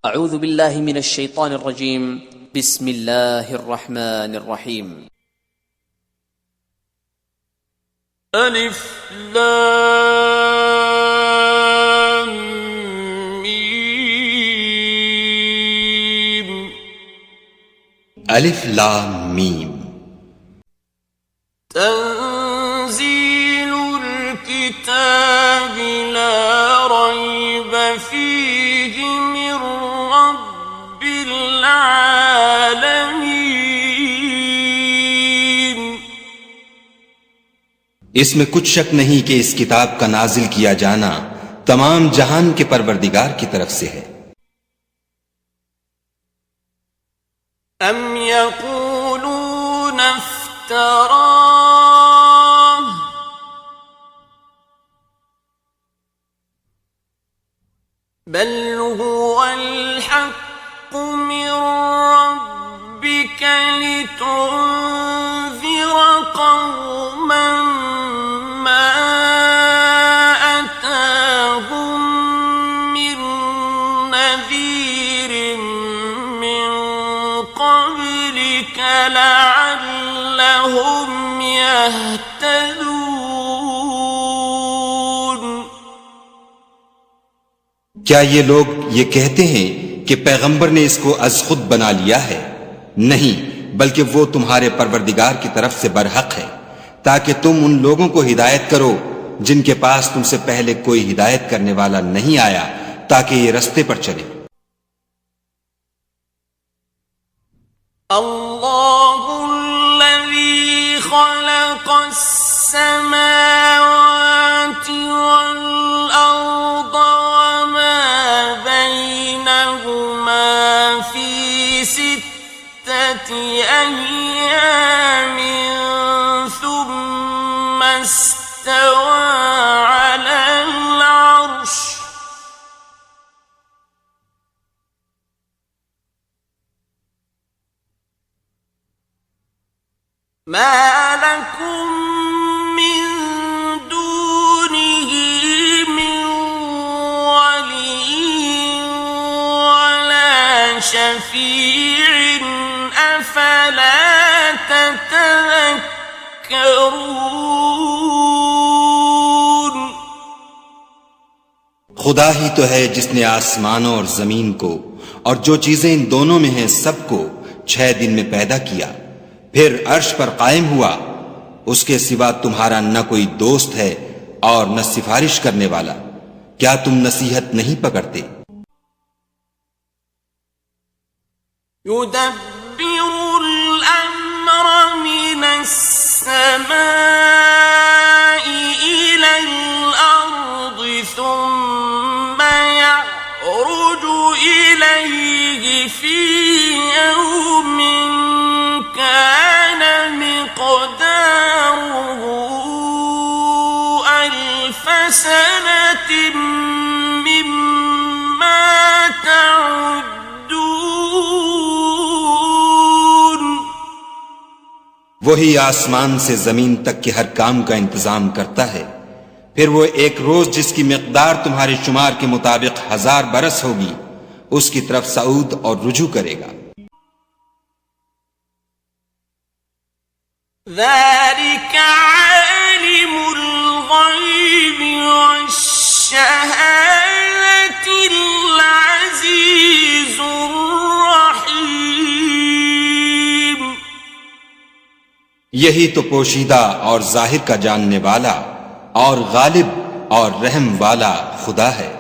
اعوذ باللہ من الشیطان الرجیم بسم اللہ الرحمن الرحیم الف لام میم الف لام میم تنزیل الكتاب لا ریب فیہ من رب العالمین. اس میں کچھ شک نہیں کہ اس کتاب کا نازل کیا جانا تمام جہان کے پروردگار کی طرف سے ہے. ام یقولون افتراه بل هو الحق من ربك لتنذر قوما ما أتاهم من نذير من قبلك لعلهم يهتدون. کیا یہ لوگ یہ کہتے ہیں کہ پیغمبر نے اس کو از خود بنا لیا ہے؟ نہیں، بلکہ وہ تمہارے پروردگار کی طرف سے برحق ہے تاکہ تم ان لوگوں کو ہدایت کرو جن کے پاس تم سے پہلے کوئی ہدایت کرنے والا نہیں آیا تاکہ یہ رستے پر چلے. اللہ الذی خلق السماوات والارض وما بینہما فی ستة ایام ثم استوى على العرش ما لكم من دونه من ولي ولا شفيع أفلا تتذكرون. خدا ہی تو ہے جس نے آسمانوں اور زمین کو اور جو چیزیں ان دونوں میں ہیں سب کو 6 دن میں پیدا کیا، پھر عرش پر قائم ہوا. اس کے سوا تمہارا نہ کوئی دوست ہے اور نہ سفارش کرنے والا. کیا تم نصیحت نہیں پکڑتے؟ يدبر الأمر من السماء إلى الأرض ثم يعرج إليه في يوم كان مقداره 1000 سنة مما تعدون. وہی آسمان سے زمین تک کے ہر کام کا انتظام کرتا ہے، پھر وہ ایک روز جس کی مقدار تمہارے شمار کے مطابق 1000 برس ہوگی اس کی طرف صعود اور رجوع کرے گا. ذلك عالم الغيب والشهادة العزيز الرحيم. یہی تو پوشیدہ اور ظاہر کا جاننے والا اور غالب اور رحم والا خدا ہے.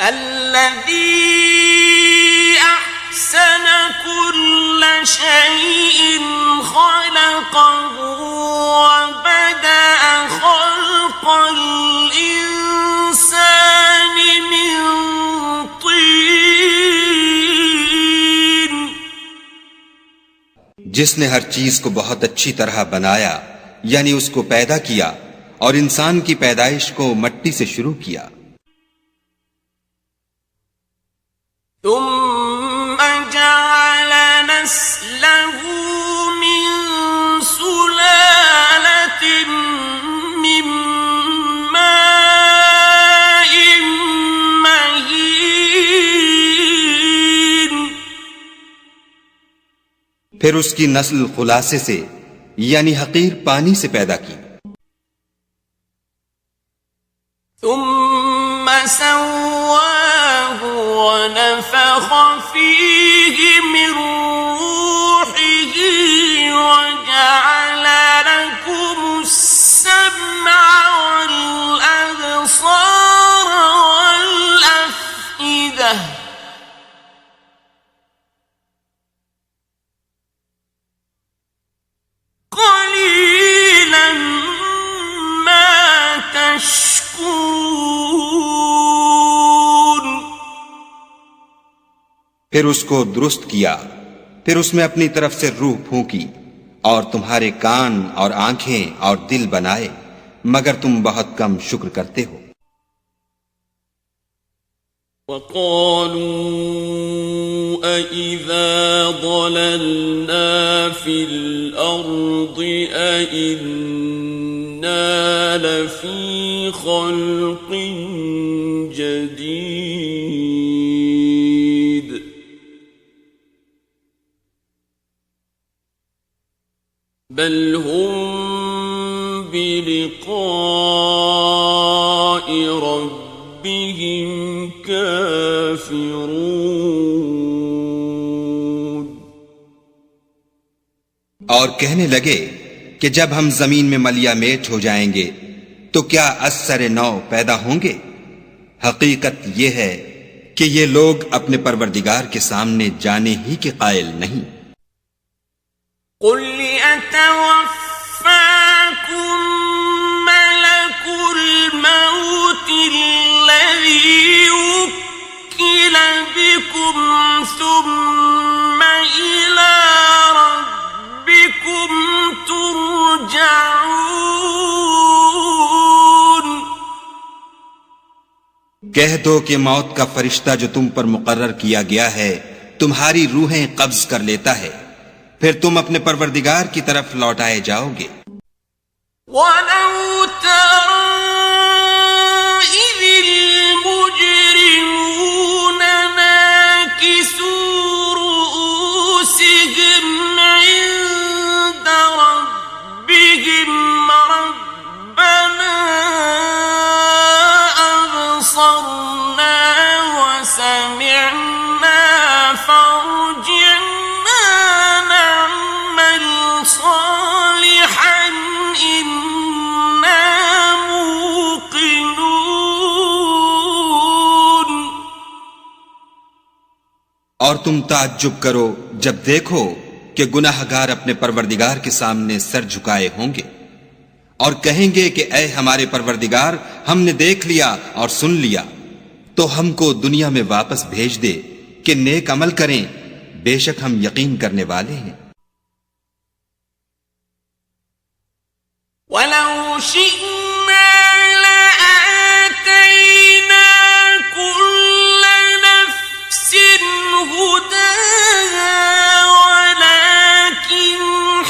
الذي أحسن كل شيء خلقه وبدأ خلق الإنسان من طين. جس نے ہر چیز کو بہت اچھی طرح بنایا، یعنی اس کو پیدا کیا اور انسان کی پیدائش کو مٹی سے شروع کیا. ثم جعل نسله من سلالة من ماء مهين پھر اس کی نسل خلاصے سے یعنی حقیر پانی سے پیدا کی، ثم سواه ونفخ فيه من روحه وجعل لكم السمع والأبصار والأفئدة قليلا ما تشكرون۔ پھر اس کو درست کیا، پھر اس میں اپنی طرف سے روح پھونکی اور تمہارے کان اور آنکھیں اور دل بنائے، مگر تم بہت کم شکر کرتے ہو۔ وَقَالُوا أَإِذَا ضَلَلْنَا فِي الْأَرْضِ أَإِنَّا لَفِي خَلْقٍ جَدِيدٍ بَلْ هُمْ بِلِقَاءِ رَبِّهِمْ کافرون۔ اور کہنے لگے کہ جب ہم زمین میں ملیا میٹ ہو جائیں گے تو کیا از سر نو پیدا ہوں گے؟ حقیقت یہ ہے کہ یہ لوگ اپنے پروردگار کے سامنے جانے ہی کے قائل نہیں۔ قل يتوفاكم ملك الموت الذي وكل بكم ثم إلى ربكم ترجعون۔ کہہ دو کہ موت کا فرشتہ جو تم پر مقرر کیا گیا ہے تمہاری روحیں قبض کر لیتا ہے، پھر تم اپنے پروردگار کی طرف لوٹائے جاؤ گے۔ وَلَوْ تَرَىٰ إِذِ الْمُجْرِمُونَ نَاكِسُو رُءُوسِهِمْ عِندَ رَبِّهِمْ رَبَّنَا أَبْصَرْنَا وَسَمِعْنَا فَارْجِعْنَا نَعْمَلْ صَالِحًا إِنَّا مُوقِنُونَ۔ اور تم تعجب کرو جب دیکھو کہ گناہ گار اپنے پروردگار کے سامنے سر جھکائے ہوں گے اور کہیں گے کہ اے ہمارے پروردگار، ہم نے دیکھ لیا اور سن لیا، تو ہم کو دنیا میں واپس بھیج دے کہ نیک عمل کریں، بے شک ہم یقین کرنے والے ہیں۔ وَلَوْ شِئْنَا لَآتَيْنَا كُلَّ نَفْسٍ هُدَاهَا وَلَكِنْ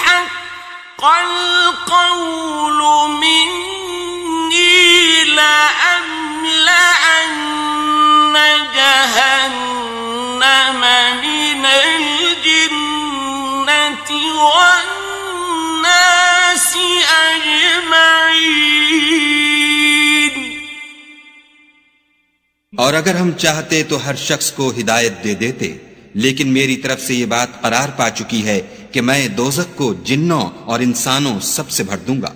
حَقَّ الْقَوْلُ مِنِّي لَأَمْلَأَنَّ جَهَنَّمَ مِنَ الْجِنَّةِ وَالنَّاسِ أَجْمَعِينَ۔ اور اگر ہم چاہتے تو ہر شخص کو ہدایت دے دیتے، لیکن میری طرف سے یہ بات قرار پا چکی ہے کہ میں دوزخ کو جنوں اور انسانوں سب سے بھر دوں گا۔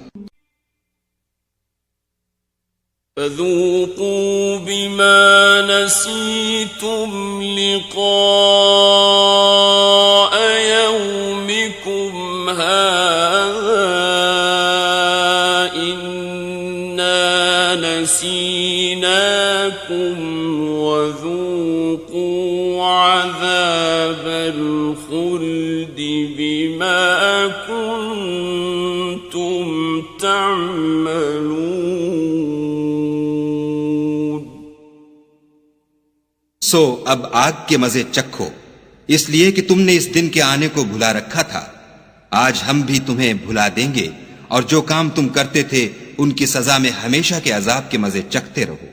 فَذُوقُوا بِمَا نَسِيتُمْ لِقَاءَ يَوْمِكُمْ هَٰذَا إِنَّا نَسِينَاكُمْ وَذُوقُوا عَذَابَ الْخُلْدِ بِمَا كُنتُمْ تَعْمَلُونَ۔ سو اب آگ کے مزے چکھو، اس لیے کہ تم نے اس دن کے آنے کو بھلا رکھا تھا۔ آج ہم بھی تمہیں بھلا دیں گے، اور جو کام تم کرتے تھے ان کی سزا میں ہمیشہ کے عذاب کے مزے چکھتے رہو۔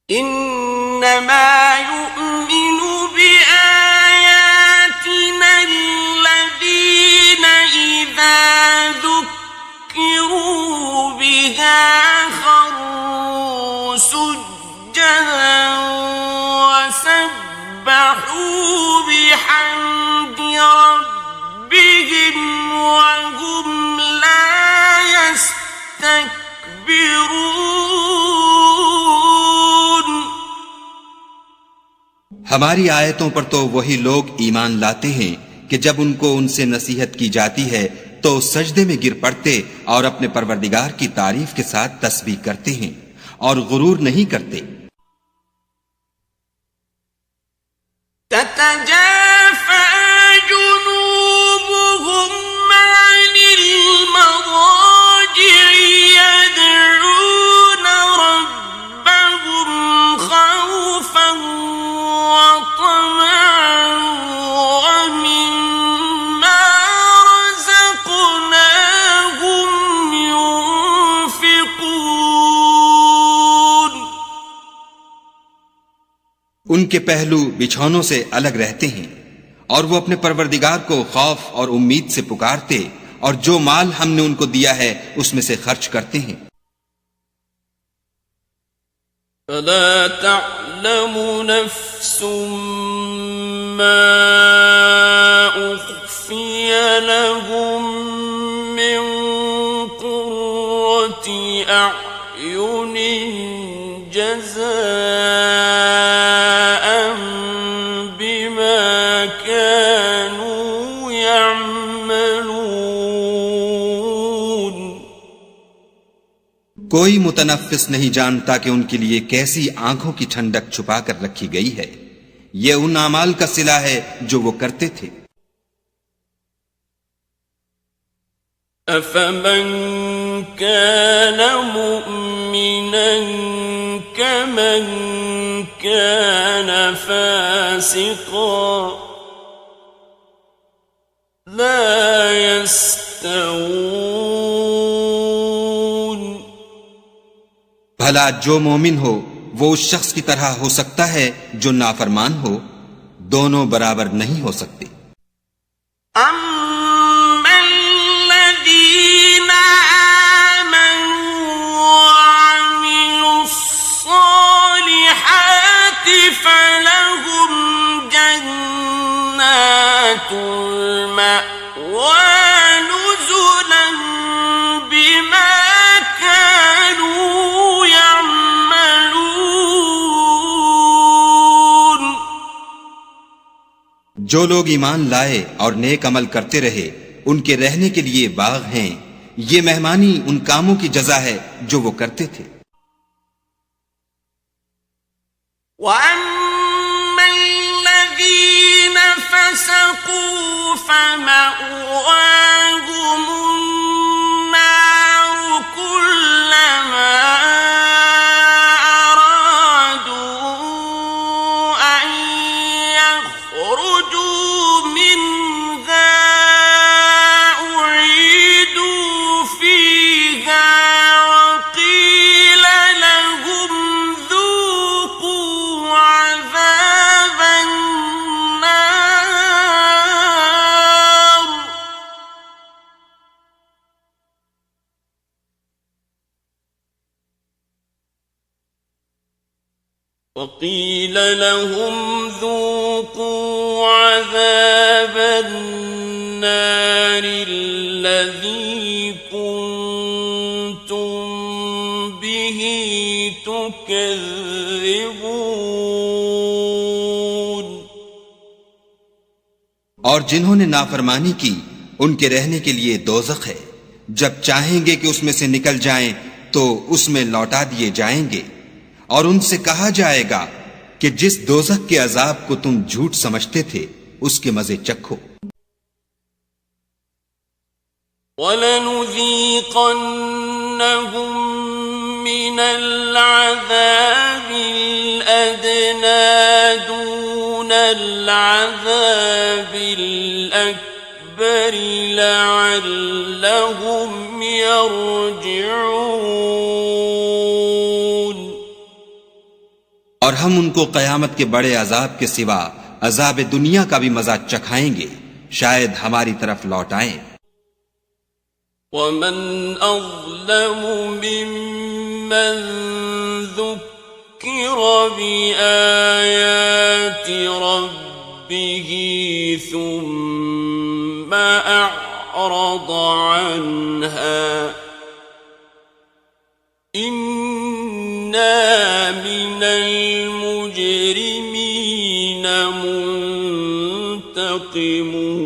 انما يؤمن بآيات خروا سجدا وسبحوا بحمد ربهم وهم لا يستكبرون. ہماری آیتوں پر تو وہی لوگ ایمان لاتے ہیں کہ جب ان کو ان سے نصیحت کی جاتی ہے تو سجدے میں گر پڑتے اور اپنے پروردگار کی تعریف کے ساتھ تسبیح کرتے ہیں اور غرور نہیں کرتے. تتجافى جنوبهم عن المضاجع يدعون ربهم خوفا وطمعا ومما رزقناهم ينفقون. ان کے پہلو بچھونوں سے الگ رہتے ہیں اور وہ اپنے پروردگار کو خوف اور امید سے پکارتے اور جو مال ہم نے ان کو دیا ہے اس میں سے خرچ کرتے ہیں. فلا تعلم نفس ما أخفي لهم من قرة أعين جزاء بما كانوا يعملون. کوئی متنفس نہیں جانتا کہ ان کے لیے کیسی آنکھوں کی ٹھنڈک چھپا کر رکھی گئی ہے. یہ ان اعمال کا صلہ ہے جو وہ کرتے تھے. أفمن كان مؤمنا كمن كان فاسقا لا يستوون. بھلا جو مومن ہو وہ اس شخص کی طرح ہو سکتا ہے جو نافرمان ہو؟ دونوں برابر نہیں ہو سکتے. أما الذين آمنوا وعملوا الصالحات فلهم جنات المأوى نزلا بما كانوا يعملون. جو لوگ ایمان لائے اور نیک عمل کرتے رہے ان کے رہنے کے لیے باغ ہیں. یہ مہمانی ان کاموں کی جزا ہے جو وہ کرتے تھے. وَأَمَّا الَّذِينَ فَسَقُوا فَمَأْوَاهُمُ النَّارُ كُلَّمَا أَرَادُوا أَن يَخْرُجُوا مِنْهَا أُعِيدُوا فِيهَا وَقِيلَ لَهُمْ ذُوقُوا عَذَابَ النَّارِ. وقيل لهم ذوقوا عذاب النار الذي كنتم به تكذبون. اور جنہوں نے نافرمانی کی ان کے رہنے کے لیے دوزخ ہے. جب چاہیں گے کہ اس میں سے نکل جائیں تو اس میں لوٹا دیے جائیں گے اور ان سے کہا جائے گا کہ جس دوزخ کے عذاب کو تم جھوٹ سمجھتے تھے اس کے مزے چکھو. وَلَنُذِيقَنَّهُم مِّنَ الْعَذَابِ الْأَدْنَىٰ دُونَ الْعَذَابِ الْأَكْبَرِ لَعَلَّهُمْ يَرْجِعُونَ. اور ہم ان کو قیامت کے بڑے عذاب کے سوا عذاب دنیا کا بھی مزہ چکھائیں گے، شاید ہماری طرف لوٹ آئیں. ومن أظلم ممن ذكر بآيات ربه ثم أعرض عنها إنا من المجرمين منتقمون.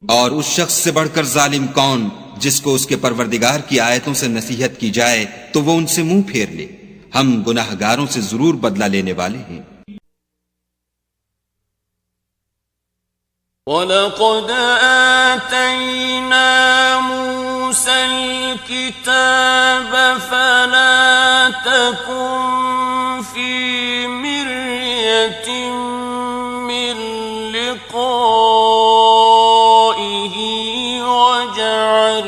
اور اس شخص سے بڑھ کر ظالم کون جس کو اس کے پروردگار کی آیتوں سے نصیحت کی جائے تو وہ ان سے منہ پھیر لے. ہم گناہگاروں سے ضرور بدلہ لینے والے ہیں. وَلَقَدْ آتَيْنَا مُوسَى الْكِتَابَ فَلَا تَكُنْ فِي مِرْيَةٍ مِّن لِقَائِهِ وَجَعَلْنَاهُ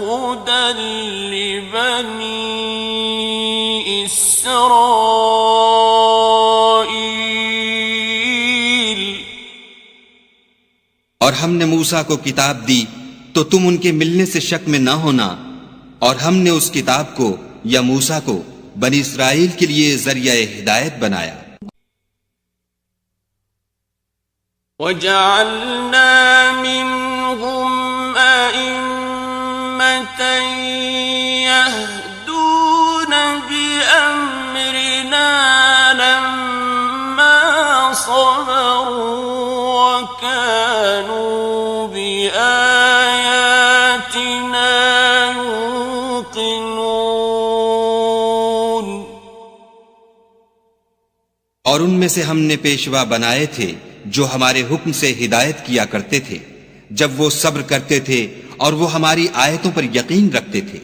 هُدًى لِبَنِي إِسْرَائِيلَ. اور ہم نے موسیٰ کو کتاب دی تو تم ان کے ملنے سے شک میں نہ ہونا، اور ہم نے اس کتاب کو یا موسیٰ کو بنی اسرائیل کے لیے ذریعہ ہدایت بنایا. وَجَعَلْنَا مِنْهُمْ أَئِمَّةً يَهْدُونَ بِأَمْرِنَا لَمَّا صَبَرُوا وَكَانُوا بِآيَاتِنَا يُوقِنُونَ. اور ان میں سے ہم نے پیشوا بنائے تھے جو ہمارے حکم سے ہدایت کیا کرتے تھے جب وہ صبر کرتے تھے اور وہ ہماری آیتوں پر یقین رکھتے تھے.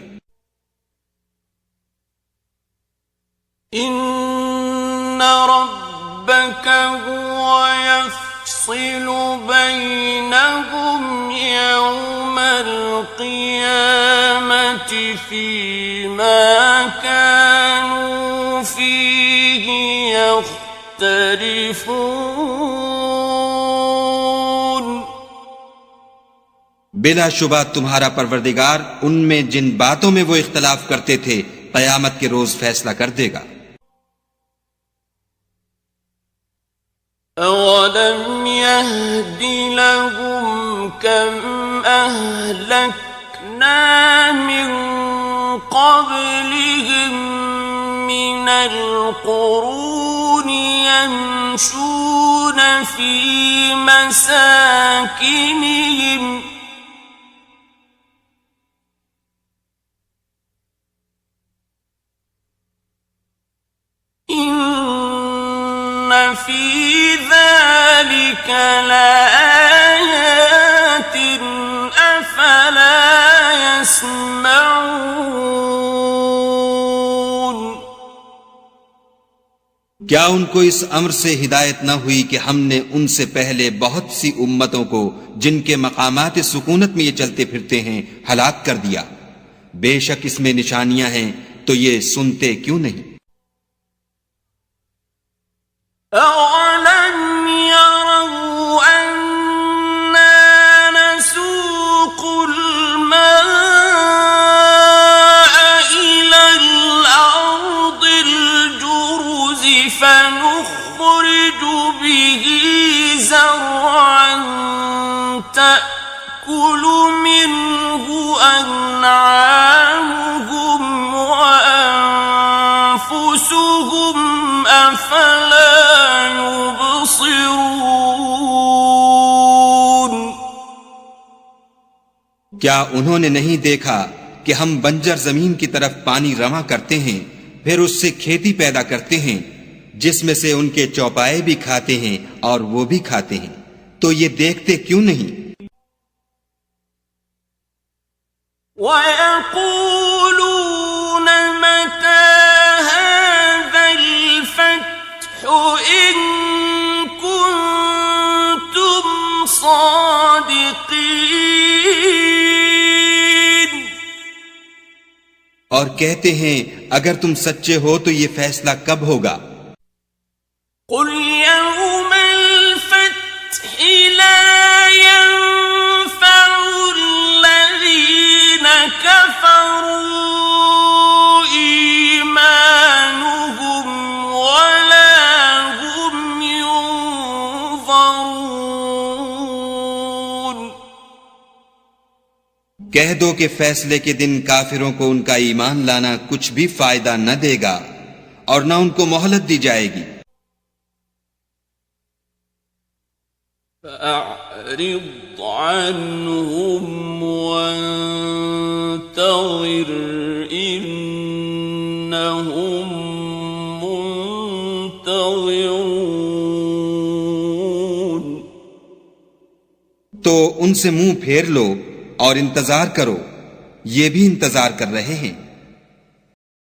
ان ربک هو يفصل بینہم یوم القیامة فیما كانوا فیہ یختلفون. بلا شبہ تمہارا پروردگار ان میں جن باتوں میں وہ اختلاف کرتے تھے قیامت کے روز فیصلہ کر دے گا. اولم يهد لهم كم اهلكنا من قبلهم من القرون يمشون في مساكنهم إن في ذلك لآيات أفلا يسمعون. کیا ان کو اس امر سے ہدایت نہ ہوئی کہ ہم نے ان سے پہلے بہت سی امتوں کو جن کے مقامات سکونت میں یہ چلتے پھرتے ہیں ہلاک کر دیا؟ بے شک اس میں نشانیاں ہیں تو یہ سنتے کیوں نہیں؟ أَوَلَمْ يَرَوْا أَنَّا نَسُوقُ الْمَاءَ إِلَى الْأَرْضِ الْجُرُزِ فَنُخْرِجُ بِهِ زَرْعًا تَأْكُلُ مِنْهُ أَنْعَامُهُمْ وَأَنفُسُهُمْ أَفَلَا يبصرون. کیا انہوں نے نہیں دیکھا کہ ہم بنجر زمین کی طرف پانی رواں کرتے ہیں پھر اس سے کھیتی پیدا کرتے ہیں جس میں سے ان کے چوپائے بھی کھاتے ہیں اور وہ بھی کھاتے ہیں، تو یہ دیکھتے کیوں نہیں؟ وَيَقُولُونَ مَتَى هَذَا الْفَتْحُ إِن كُنتُمْ صَادِقِينَ. اور کہتے ہیں اگر تم سچے ہو تو یہ فیصلہ کب ہوگا؟ قُلْ يَوْمَ الْفَتْحِ كفروا إيمانهم ولا هم ينظرون. کہہ دو کہ فیصلے کے دن کافروں کو ان کا ایمان لانا کچھ بھی فائدہ نہ دے گا اور نہ ان کو مہلت دی جائے گی. فأعرض عنهم وانتظر إنهم منتظرون. تو ان سے منہ پھیر لو اور انتظار کرو، یہ بھی انتظار کر رہے ہیں.